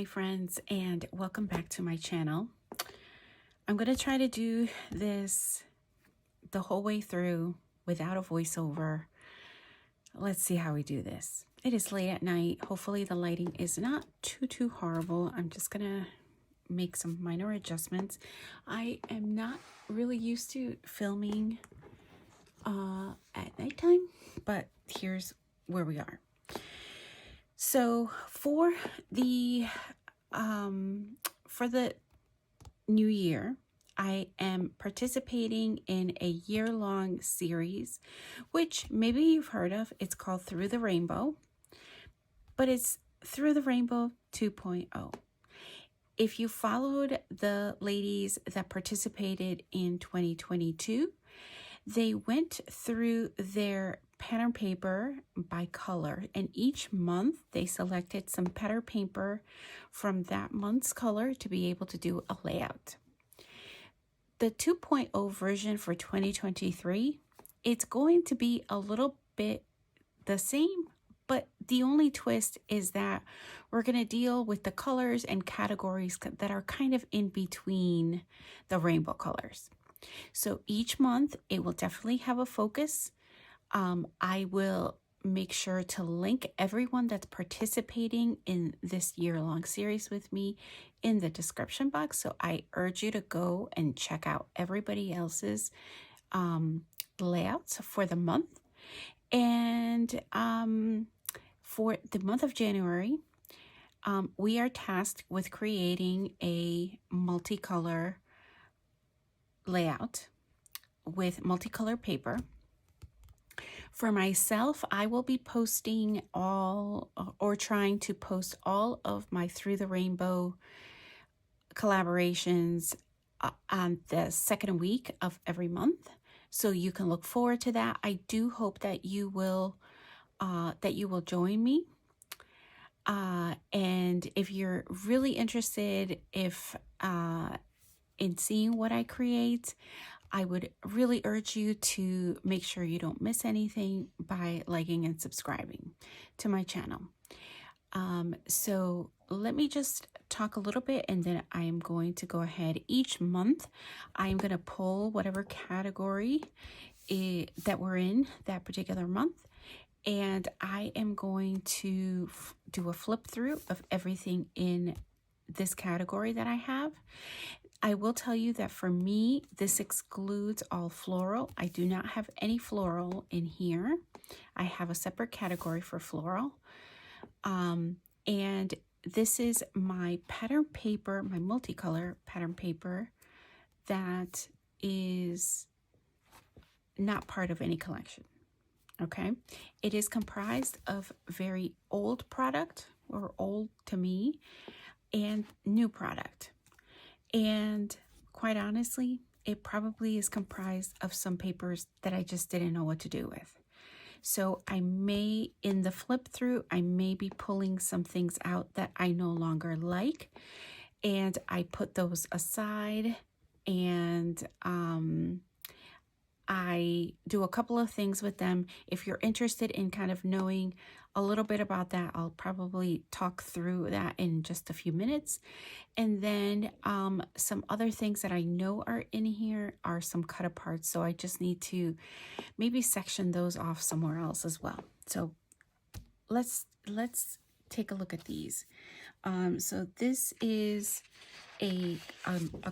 my friends, and welcome back to my channel. I'm going to try to do this the whole way through without a voiceover. Let's see how we do this. It is late at night. Hopefully the lighting is not too horrible. I'm just going to make some minor adjustments. I am not really used to filming at nighttime, but here's where we are. So for the new year, I am participating in a year-long series, which maybe you've heard of. It's called Through the Rainbow, but it's Through the Rainbow 2.0. If you followed the ladies that participated in 2022, they went through their pattern paper by color, and each month they selected some pattern paper from that month's color to be able to do a layout. The 2.0 version for 2023, it's going to be a little bit the same, but the only twist is that we're going to deal with the colors and categories that are kind of in between the rainbow colors. So each month it will definitely have a focus. I will make sure to link everyone that's participating in this year-long series with me in the description box. So I urge you to go and check out everybody else's layouts for the month. And for the month of January, we are tasked with creating a multicolor layout with multicolor paper. For myself, I will be posting trying to post all of my Through the Rainbow collaborations on the second week of every month. So you can look forward to that. I do hope that you will join me. And if you're really interested in seeing what I create, I would really urge you to make sure you don't miss anything by liking and subscribing to my channel. So let me just talk a little bit, and then I am going to go ahead. Each month, I am going to pull whatever category that we're in that particular month, and I am going to do a flip through of everything in this category that I have. I will tell you that for me, this excludes all floral. I do not have any floral in here. I have a separate category for floral. And this is my pattern paper, my multicolor pattern paper that is not part of any collection. Okay. It is comprised of very old product, or old to me, and new product. And quite honestly, it probably is comprised of some papers that I just didn't know what to do with. So I may, in the flip through, I may be pulling some things out that I no longer like, and I put those aside, and I do a couple of things with them. If you're interested in kind of knowing a little bit about that, I'll probably talk through that in just a few minutes. And then some other things that I know are in here are some cut aparts. So I just need to maybe section those off somewhere else as well. So let's take a look at these. So this is a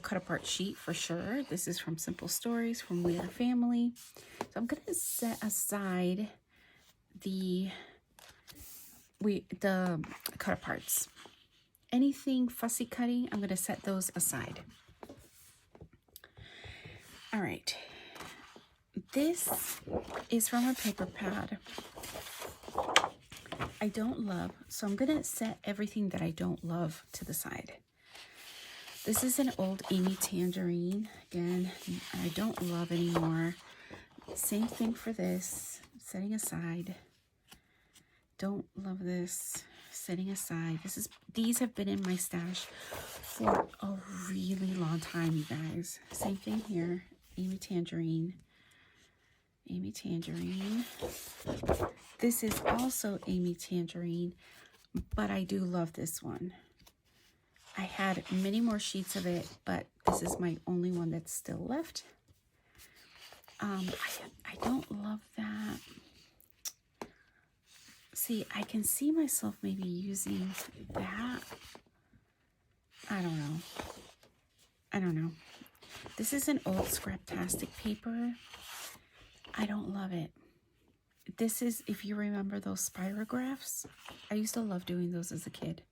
cut apart sheet for sure. This is from Simple Stories from We Are Family. So I'm going to set aside the cut aparts. Anything fussy cutting, I'm going to set those aside. All right. This is from a paper pad I don't love, so I'm going to set everything that I don't love to the side. This is an old Amy Tangerine. Again, I don't love anymore. Same thing for this. Setting aside. Don't love this. Setting aside. These have been in my stash for a really long time, you guys. Same thing here. Amy Tangerine. Amy Tangerine. This is also Amy Tangerine, but I do love this one. I had many more sheets of it, but this is my only one that's still left. I don't love that. See, I can see myself maybe using that. I don't know. I don't know. This is an old Scraptastic paper. I don't love it. This is, if you remember those spirographs, I used to love doing those as a kid.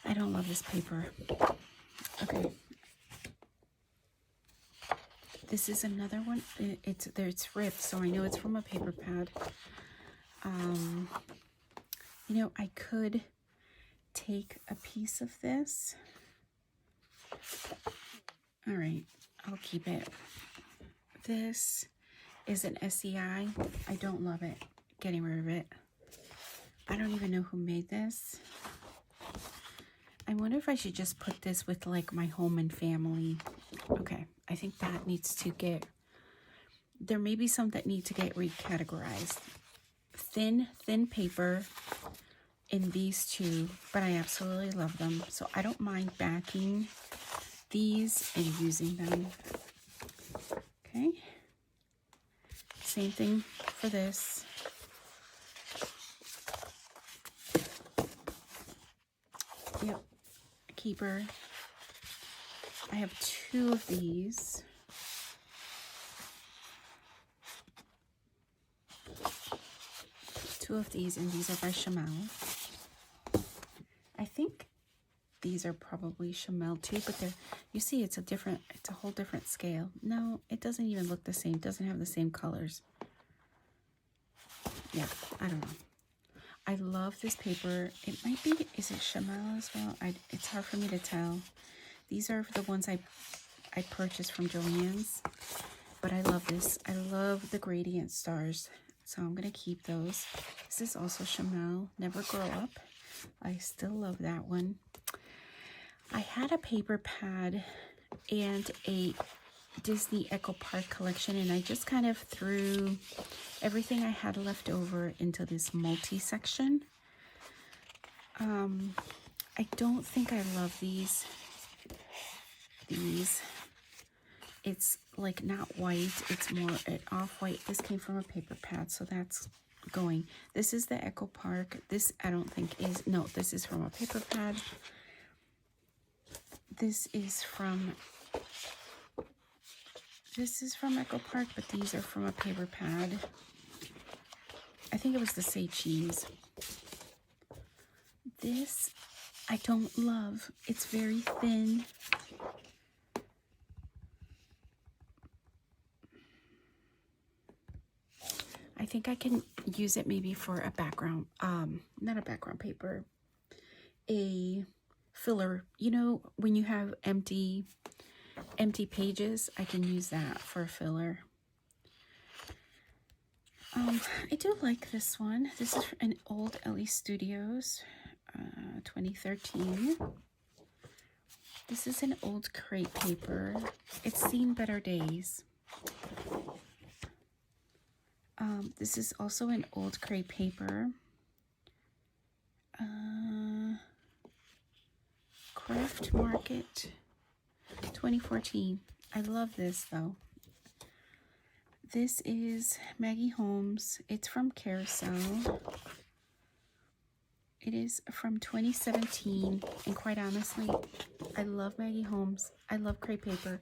I don't love this paper. Okay. This is another one. It's ripped, so I know it's from a paper pad. You know, I could take a piece of this. All right, I'll keep it. This is an SEI. I don't love it. Getting rid of it. I don't even know who made this. I wonder if I should just put this with like my home and family. Okay, I think that needs to get, there may be some that need to get recategorized. Thin paper in these two, but I absolutely love them. So I don't mind backing these and using them. Okay. Same thing for this. Yep. Keeper. I have 2 of these. And these are by Chamel. I think these are probably Chamel too, but they're, you see, it's a whole different scale. No, it doesn't even look the same. It doesn't have the same colors. Yeah, I don't know. I love this paper. It might be, is it Chamel as well? It's hard for me to tell. These are the ones I purchased from Joann's, but I love this. I love the gradient stars, so I'm gonna keep those. This is also Chamel, Never Grow Up. I still love that one. I had a paper pad and a Disney Echo Park collection, and I just kind of threw everything I had left over into this multi-section. I don't think I love these. It's like not white, it's more an off-white. This came from a paper pad, so that's going. This is the Echo Park. This I don't think is, no, this is from a paper pad. This is from Echo Park, but these are from a paper pad. I think it was the Say Cheese. This I don't love. It's very thin. I think I can use it maybe for a background, not a background paper, a filler. You know, when you have empty pages, I can use that for a filler. I do like this one. This is an old LE Studios, 2013. This is an old crepe paper. It's seen better days. This is also an old crepe paper. Craft Market 2014. I love this though. This is Maggie Holmes. It's from Carousel. It is from 2017, and quite honestly, I love Maggie Holmes. I love crepe paper,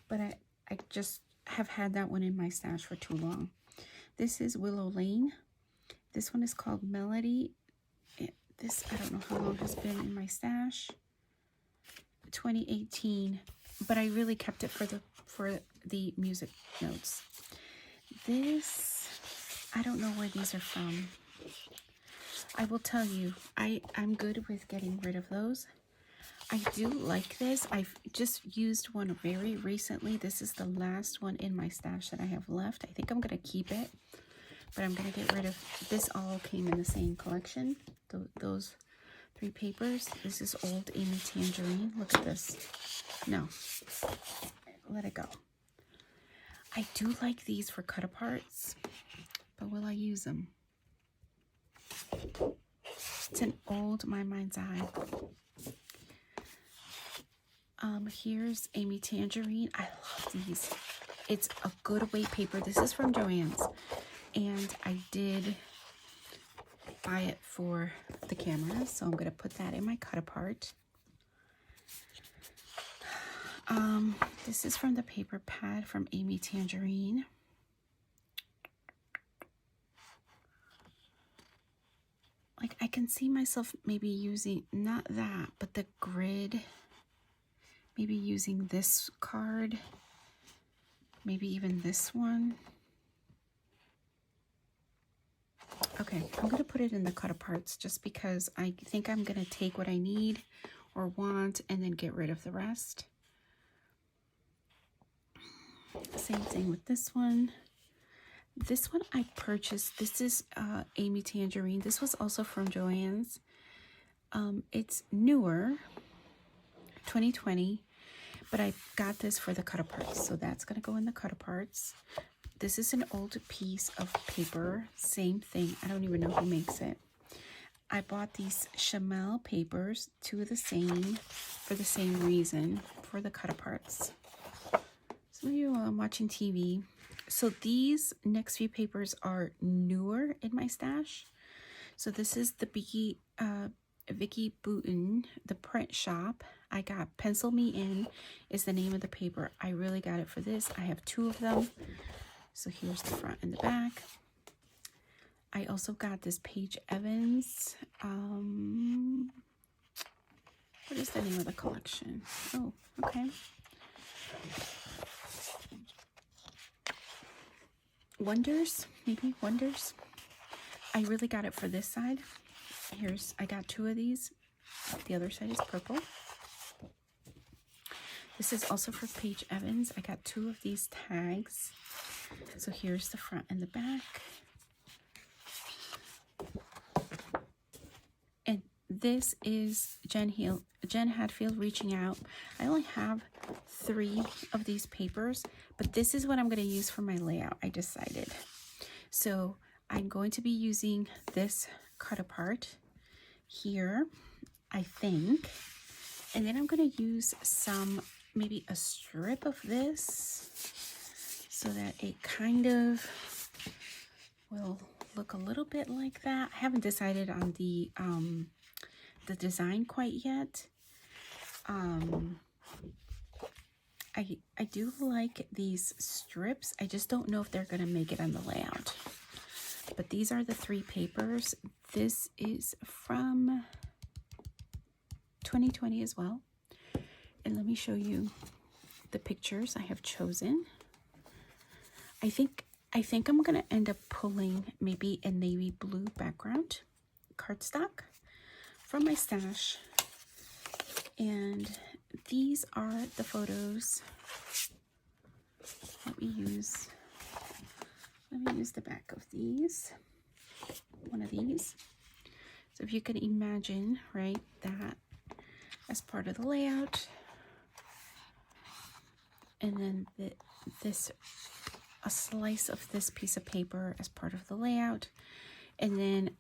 but I just have had that one in my stash for too long. This is Willow Lane. This one is called Melody. This, I don't know how long has been in my stash. 2018, but I really kept it for the music notes. This, I don't know where these are from. I will tell you, I'm good with getting rid of those. I do like this. I've just used one very recently. This is the last one in my stash that I have left. I think I'm going to keep it, but I'm going to get rid of this. All came in the same collection. Those 3 papers. This is Old Amy Tangerine. Look at this. No. Let it go. I do like these for cut-aparts, but will I use them? It's an old My Mind's Eye. Here's Amy Tangerine. I love these. It's a good weight paper. This is from Joann's, and I did buy it for the camera, so I'm gonna put that in my cut apart. This is from the paper pad from Amy Tangerine. Like, I can see myself maybe using, not that, but the grid. Maybe using this card. Maybe even this one. Okay, I'm going to put it in the cut aparts just because I think I'm going to take what I need or want and then get rid of the rest. Same thing with this one. This one I purchased. This is Amy Tangerine. This was also from Joann's. It's newer, 2020, but I got this for the cut aparts, so that's going to go in the cut aparts. This is an old piece of paper. Same thing. I don't even know who makes it. I bought these Chamel papers, two of the same, for the same reason, for the cut aparts. Some of you while I'm watching TV. So these next few papers are newer in my stash. So this is the Vicky Boutin, the print shop. I got Pencil Me In is the name of the paper. I really got it for this. I have two of them. So here's the front and the back. I also got this Paige Evans. What is the name of the collection? Oh, okay. Wonders, maybe Wonders. I really got it for this side. I got two of these. The other side is purple. This is also for Paige Evans. I got two of these tags. So here's the front and the back. And this is Jen Hadfield reaching out. I only have 3 of these papers, but this is what I'm going to use for my layout, I decided. So I'm going to be using this cut apart here, I think. And then I'm going to use maybe a strip of this so that it kind of will look a little bit like that. I haven't decided on the design quite yet. I do like these strips. I just don't know if they're going to make it on the layout. But these are the 3 papers. This is from 2020 as well. And let me show you the pictures I have chosen. I think I'm going to end up pulling maybe a navy blue background cardstock from my stash. And these are the photos. Let me use the back of these. One of these. So if you can imagine, right, that as part of the layout. And then a slice of this piece of paper as part of the layout. And then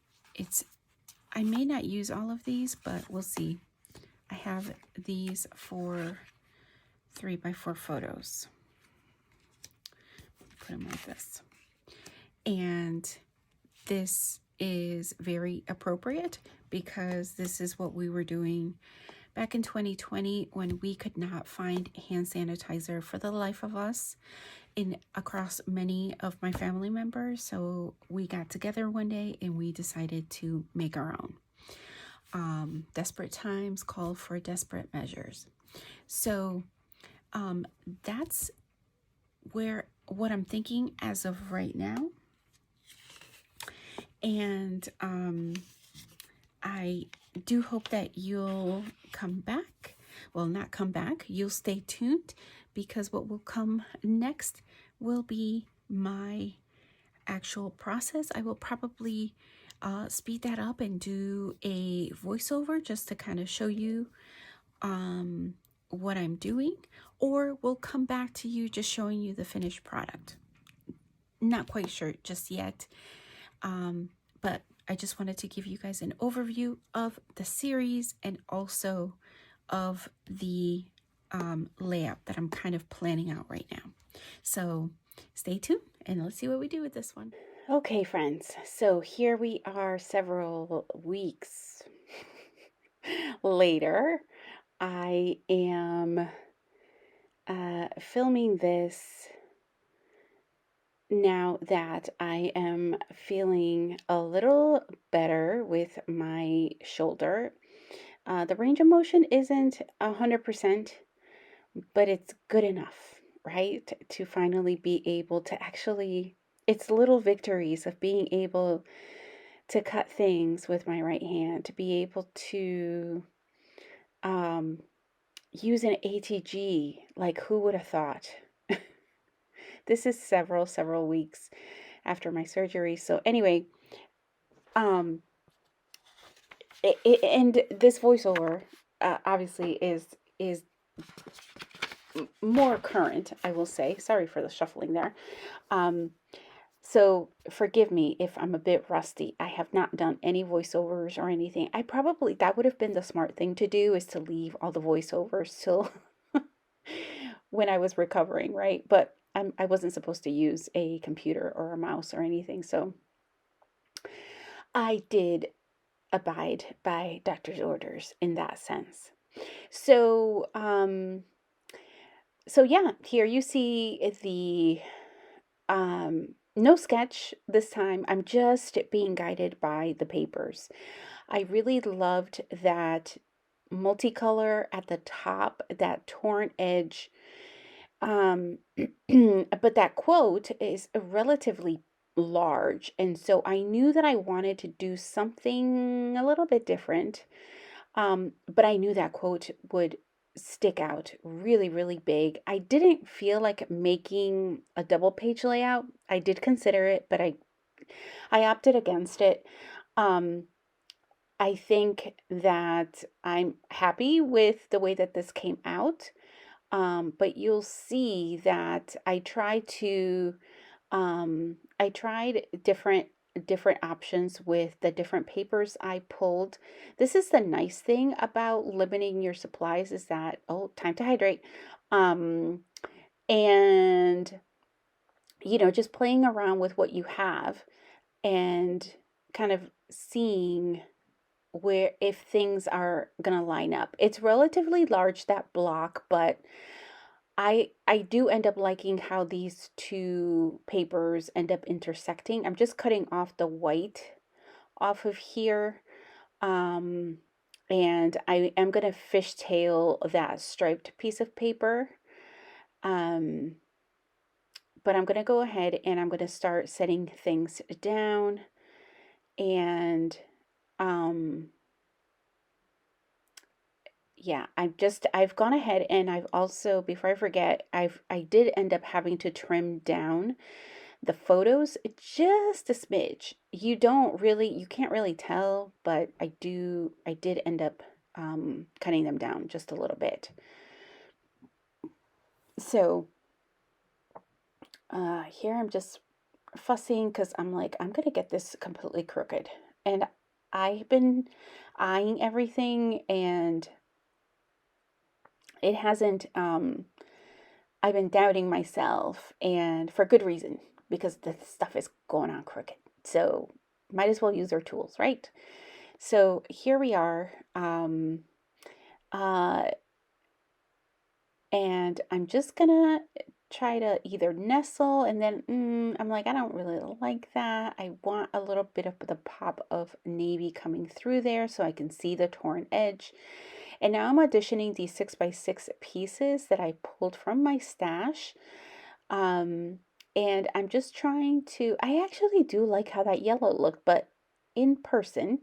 I may not use all of these, but we'll see. I have these for 3x4 photos. Put them like this. And this is very appropriate because this is what we were doing back in 2020 when we could not find hand sanitizer for the life of us across many of my family members. So we got together one day and we decided to make our own. Desperate times call for desperate measures. So that's what I'm thinking as of right now. And I do hope that you'll come back. Well, not come back. You'll stay tuned because what will come next will be my actual process. I will probably speed that up and do a voiceover just to kind of show you what I'm doing, or we'll come back to you just showing you the finished product. Not quite sure just yet, but I just wanted to give you guys an overview of the series and also of the layout that I'm kind of planning out right now. So stay tuned and let's see what we do with this one. Okay, friends, so here we are several weeks later. I am filming this now that I am feeling a little better with my shoulder. The range of motion isn't 100%, but it's good enough, right? To finally be able to actually, it's little victories of being able to cut things with my right hand, to be able to um, use an ATG. Like, who would have thought? This is several weeks after my surgery. So anyway, and this voiceover obviously is more current, I will say. Sorry for the shuffling there. So forgive me if I'm a bit rusty. I have not done any voiceovers or anything. That would have been the smart thing to do, is to leave all the voiceovers till when I was recovering, right? But I wasn't supposed to use a computer or a mouse or anything. So I did abide by doctor's orders in that sense. So, yeah, here you see the no sketch this time. I'm just being guided by the papers. I really loved that multicolor at the top, that torn edge. But that quote is relatively large, and so I knew that I wanted to do something a little bit different. But I knew that quote would stick out really, really big. I didn't feel like making a double page layout. I did consider it, but I opted against it. Um, I think that I'm happy with the way that this came out. But you'll see that I tried different options with the different papers I pulled. This is the nice thing about limiting your supplies, is that, oh, time to hydrate. Um, and just playing around with what you have and kind of seeing where, if things are gonna line up. It's relatively large, that block, but I do end up liking how these two papers end up intersecting. I'm just cutting off the white off of here. Um, and I am going to fishtail that striped piece of paper. Um, but I'm going to go ahead and I'm going to start setting things down. And yeah, I've gone ahead and I've also, before I forget, I did end up having to trim down the photos just a smidge. You can't really tell, but I did end up cutting them down just a little bit. So here I'm just fussing because I'm like, I'm gonna get this completely crooked. And I've been eyeing everything and it hasn't, I've been doubting myself, and for good reason, because the stuff is going on crooked. So might as well use our tools, right? So here we are. Uh, and I'm just gonna try to either nestle, and then I'm like, I don't really like that. I want a little bit of the pop of navy coming through there so I can see the torn edge. And now I'm auditioning these 6x6 pieces that I pulled from my stash. And I'm just trying to, I actually do like how that yellow looked, but in person,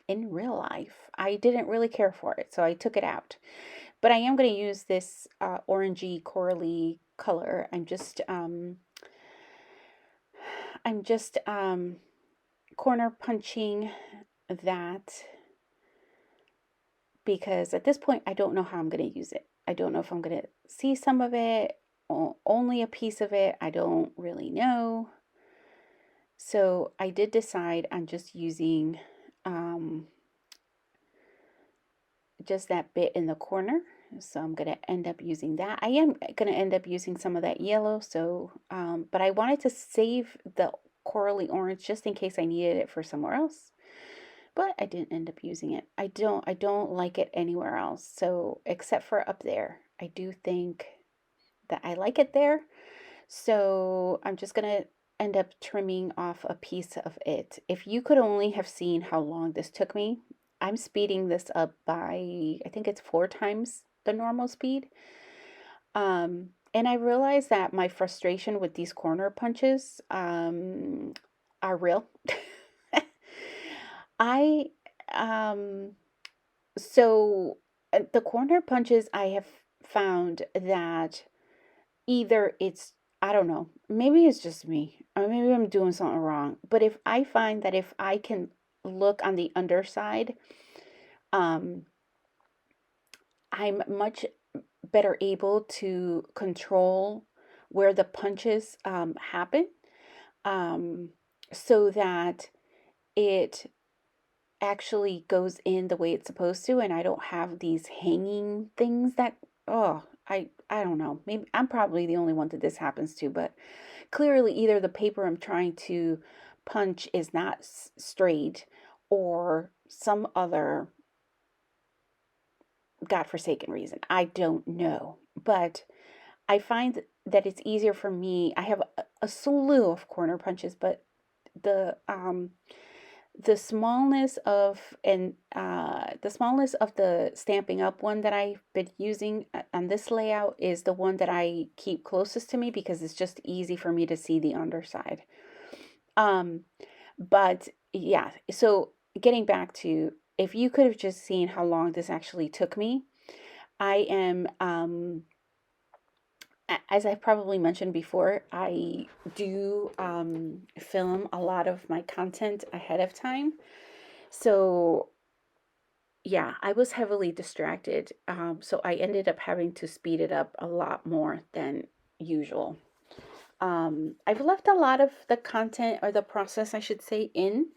in real life, I didn't really care for it, so I took it out. But I am going to use this orangey corally color. I'm just corner punching that, because at this point I don't know how I'm going to use it. I don't know if I'm going to see some of it or only a piece of it. I don't really know. So I did decide on just using just that bit in the corner, So I'm going to end up using that. I am going to end up using some of that yellow. So, but I wanted to save the corally orange just in case I needed it for somewhere else. But I didn't end up using it. I don't like it anywhere else. So except for up there, I do think that I like it there. So I'm just gonna end up trimming off a piece of it. If you could only have seen how long this took me, I'm speeding this up by, I think it's 4 times the normal speed. And I realized that my frustration with these corner punches are real. I um so the corner punches I have found that either it's, I don't know, maybe it's just me, or maybe I'm doing something wrong. But if I find that if I can look on the underside, um, I'm much better able to control where the punches happen, um, so that it actually goes in the way it's supposed to, and I don't have these hanging things that, oh, I don't know. Maybe I'm probably the only one that this happens to, but clearly either the paper I'm trying to punch is not straight, or some other godforsaken reason. I don't know. But I find that it's easier for me. I have a slew of corner punches, but the um the smallness of, and the smallness of the Stampin' Up one that I've been using on this layout is the one that I keep closest to me because it's just easy for me to see the underside. Um, but yeah, so getting back to, if you could have just seen how long this actually took me, I am, as I've probably mentioned before, I do film a lot of my content ahead of time. So yeah, I was heavily distracted. So I ended up having to speed it up a lot more than usual. I've left a lot of the content, or the process, I should say, in.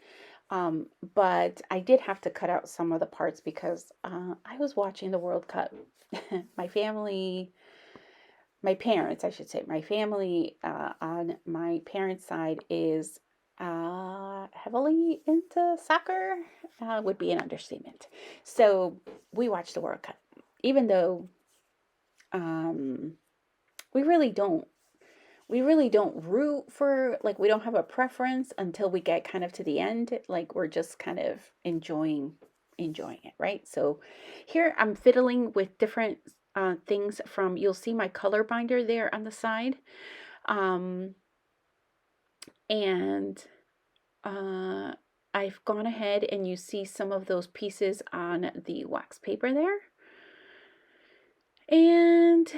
But I did have to cut out some of the parts because I was watching the World Cup. My family, my parents, I should say, my family on my parents' side is heavily into soccer, would be an understatement. So we watched the World Cup, even though um, we really don't. We really don't root for, like, we don't have a preference until we get kind of to the end. Like, we're just kind of enjoying it, right? So here I'm fiddling with different things from, you'll see my color binder there on the side. Um, and I've gone ahead, and you see some of those pieces on the wax paper there. And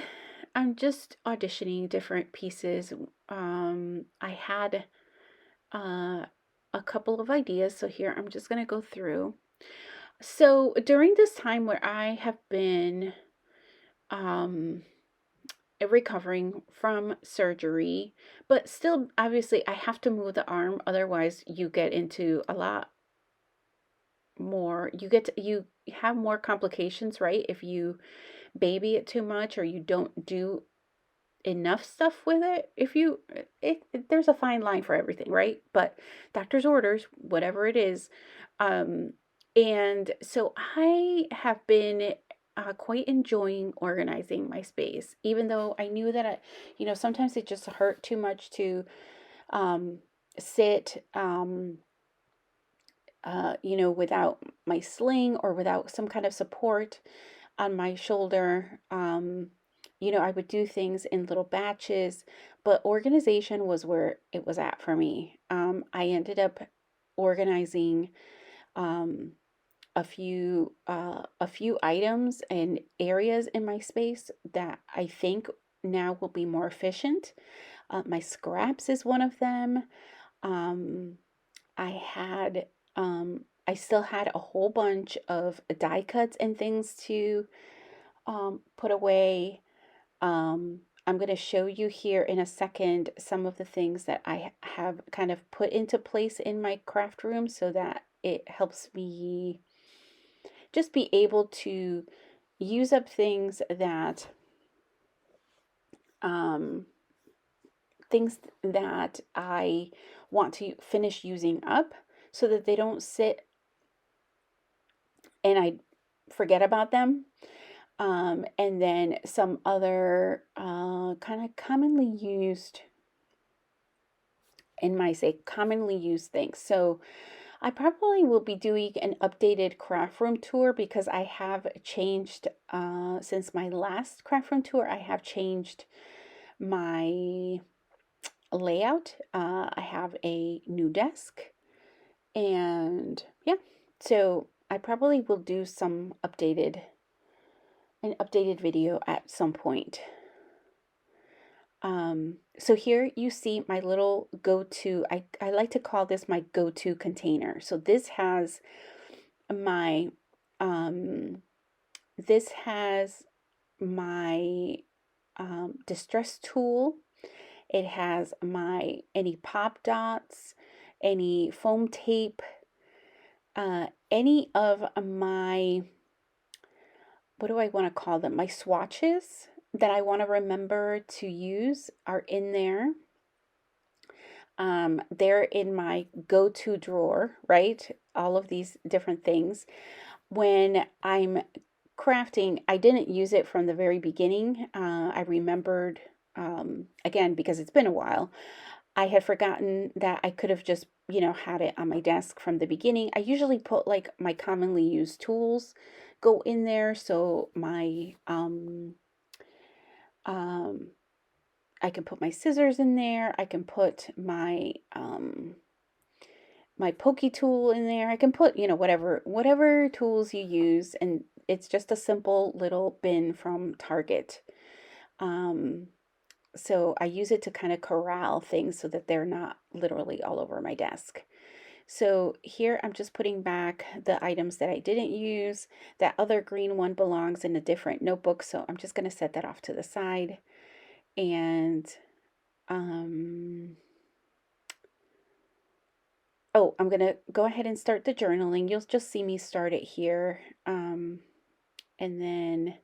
I'm just auditioning different pieces. I had a couple of ideas, so here I'm just going to go through. So during this time where I have been recovering from surgery, but still, obviously, I have to move the arm, otherwise you get into a lot more, you have more complications, right? If you baby it too much, or you don't do enough stuff with it. If you there's a fine line for everything, right? But doctor's orders, whatever it is. And so I have been quite enjoying organizing my space, even though I knew that sometimes it just hurt too much to sit without my sling, or without some kind of support on my shoulder. I would do things in little batches, but organization was where it was at for me. I ended up organizing um, a few items and areas in my space that I think now will be more efficient. My scraps is one of them. Um, I had I still had a whole bunch of die cuts and things to put away. I'm going to show you here in a second some of the things that I have kind of put into place in my craft room, so that it helps me just be able to use up things that um, I want to finish using up so that they don't sit and I forget about them. And then some other kind of commonly used, in my say, commonly used things. So I probably will be doing an updated craft room tour because I have changed, since my last craft room tour, I have changed my layout. I have a new desk, and yeah, so I probably will do an updated video at some point. So here you see my little go-to, I like to call this my go-to container. So my, um, this has my distress tool. It has my, any pop dots, any foam tape, any of my, what do I want to call them? My swatches that I want to remember to use are in there. They're in my go-to drawer, right? All of these different things. When I'm crafting, I didn't use it from the very beginning. I remembered, again, because it's been a while, I had forgotten that I could have just, had it on my desk from the beginning. I usually put like my commonly used tools go in there. So I can put my scissors in there. I can put my pokey tool in there. I can put, whatever tools you use, and it's just a simple little bin from Target. So I use it to kind of corral things so that they're not literally all over my desk. So here I'm just putting back the items that I didn't use. That other green one belongs in a different notebook, so I'm just going to set that off to the side. And oh, I'm going to go ahead and start the journaling. You'll just see me start it here. And then,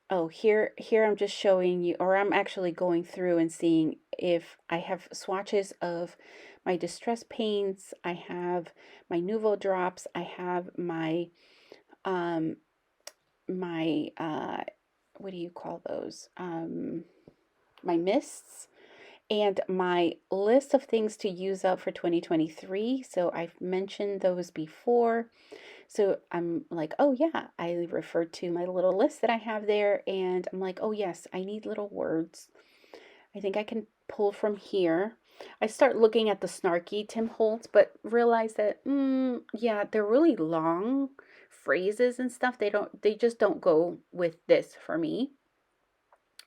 oh, here I'm just showing you, or I'm actually going through and seeing if I have swatches of my distress paints. I have my Nuvo drops. I have my, um, what do you call those? My mists. And my list of things to use up for 2023. So I've mentioned those before. So I'm like, oh yeah, I referred to my little list that I have there. And I'm like, oh yes, I need little words. I think I can pull from here. I start looking at the snarky Tim Holtz, but realize that, yeah, they're really long phrases and stuff. They just don't go with this for me.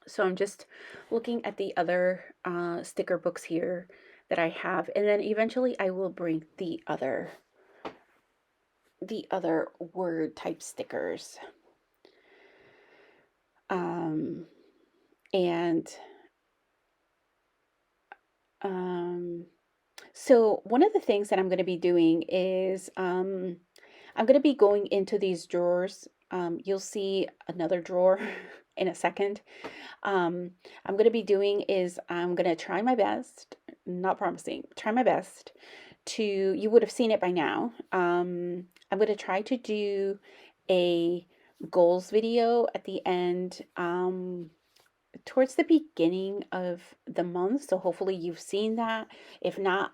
So I'm just looking at the other sticker books here that I have, and then eventually I will bring the other word type stickers. And so one of the things that I'm going to be doing is I'm going to be going into these drawers. You'll see another drawer in a second. I'm going to be doing is I'm going to try my best, not promising, try my best to, you would have seen it by now. I'm going to try to do a goals video at the end, towards the beginning of the month. So hopefully you've seen that. If not,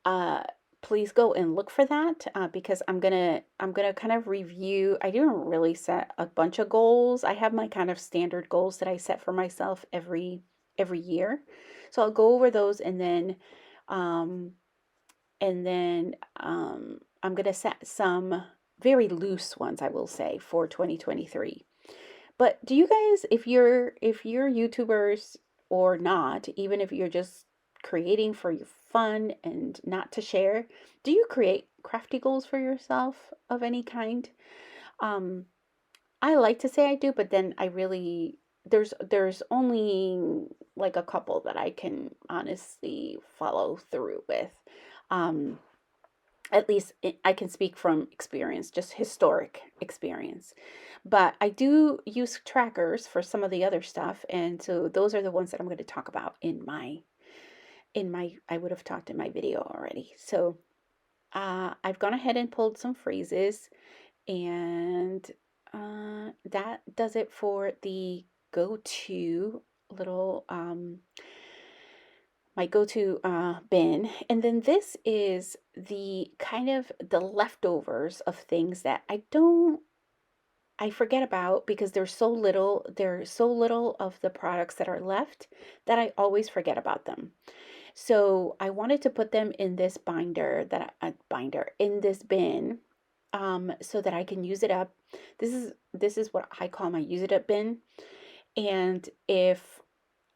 uh, please go and look for that, because I'm gonna kind of review. I didn't really set a bunch of goals. I have my kind of standard goals that I set for myself every year. So I'll go over those, and then I'm gonna set some very loose ones, I will say, for 2023. But do you guys, if you're YouTubers or not, even if you're just creating for your fun and not to share, do you create crafty goals for yourself of any kind? I like to say I do, but then I really, there's only like a couple that I can honestly follow through with. Um, At least I can speak from experience, just historic experience. But I do use trackers for some of the other stuff, and so those are the ones that I'm going to talk about in my I would have talked in my video already. So I've gone ahead and pulled some phrases, and that does it for the go-to little my go-to bin. And then this is the kind of the leftovers of things that I forget about because there's so little of the products that are left that I always forget about them. So I wanted to put them in this binder in this bin, so that I can use it up. This is what I call my use it up bin. And if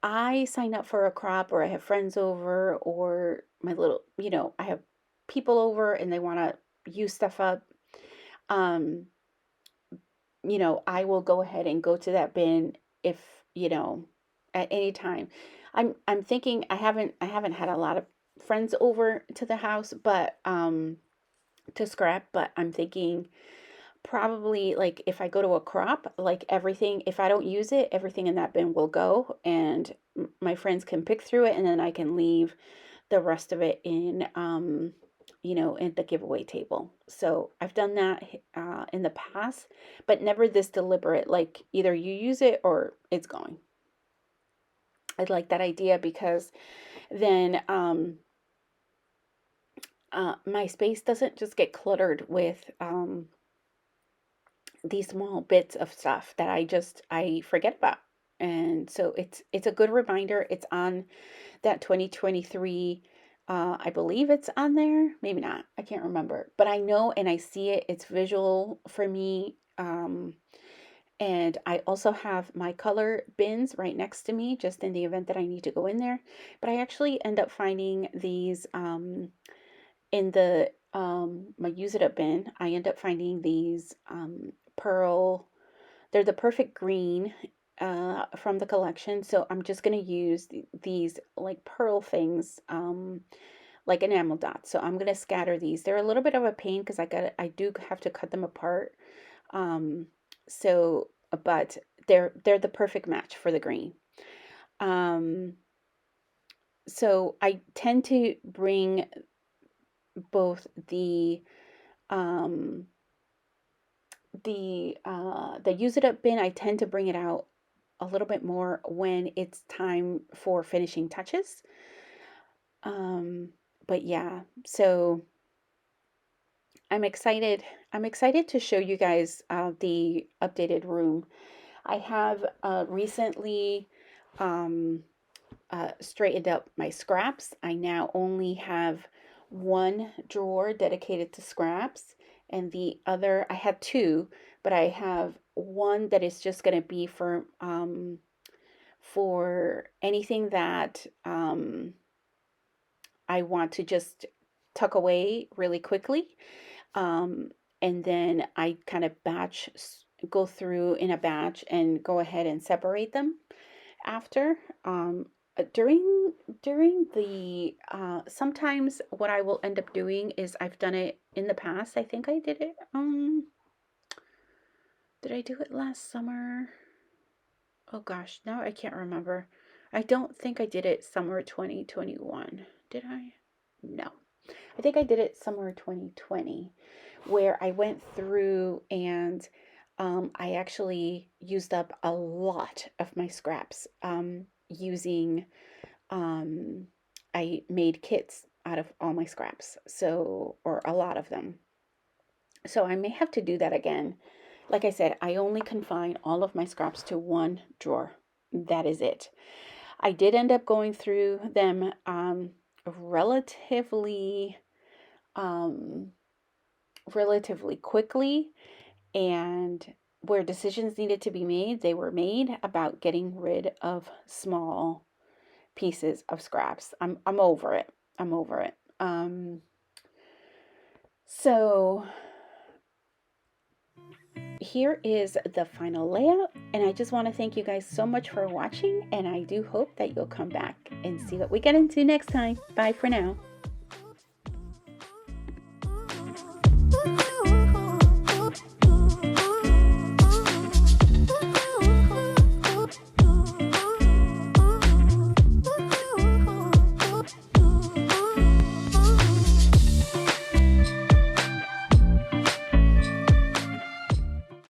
I sign up for a crop, or I have friends over, or my little, I have people over and they want to use stuff up, um, I will go ahead and go to that bin if, you know, at any time. I'm thinking I haven't had a lot of friends over to the house, but to scrap, but I'm thinking probably like if I go to a crop, like everything, if I don't use it, everything in that bin will go, and my friends can pick through it, and then I can leave the rest of it in the giveaway table. So I've done that in the past, but never this deliberate, like either you use it or it's going. I like that idea because then my space doesn't just get cluttered with these small bits of stuff that I forget about. And so it's a good reminder. It's on that 2023. I believe it's on there. Maybe not. I can't remember. But I know and I see it. It's visual for me. And I also have my color bins right next to me, just in the event that I need to go in there. But I actually end up finding these in the my use it up bin. I end up finding these pearl. They're the perfect green from the collection. So I'm just going to use these like pearl things, like enamel dots. So I'm going to scatter these. They're a little bit of a pain because I do have to cut them apart. Um, so, but they're the perfect match for the green. Um, so I tend to bring both um, the use it up bin. I tend to bring it out a little bit more when it's time for finishing touches. But yeah, so I'm excited. I'm excited to show you guys the updated room. I have recently straightened up my scraps. I now only have one drawer dedicated to scraps, and the other, I had two, but I have one that is just going to be for anything that I want to just tuck away really quickly. Um, and then I kind of go through in a batch and go ahead and separate them after. During the sometimes what I will end up doing is I've done it in the past. I think I did it. Did I do it last summer? Oh gosh, now I can't remember. I don't think I did it summer 2021. Did I? No. I think I did it summer 2020, where I went through and I actually used up a lot of my scraps using, I made kits out of all my scraps, so, or a lot of them. So I may have to do that again. Like I said, I only confine all of my scraps to one drawer. That is it. I did end up going through them relatively um, relatively quickly, and where decisions needed to be made, they were made about getting rid of small pieces of scraps. I'm over it. I'm over it. So here is the final layout, and I just want to thank you guys so much for watching, and I do hope that you'll come back and see what we get into next time. Bye for now.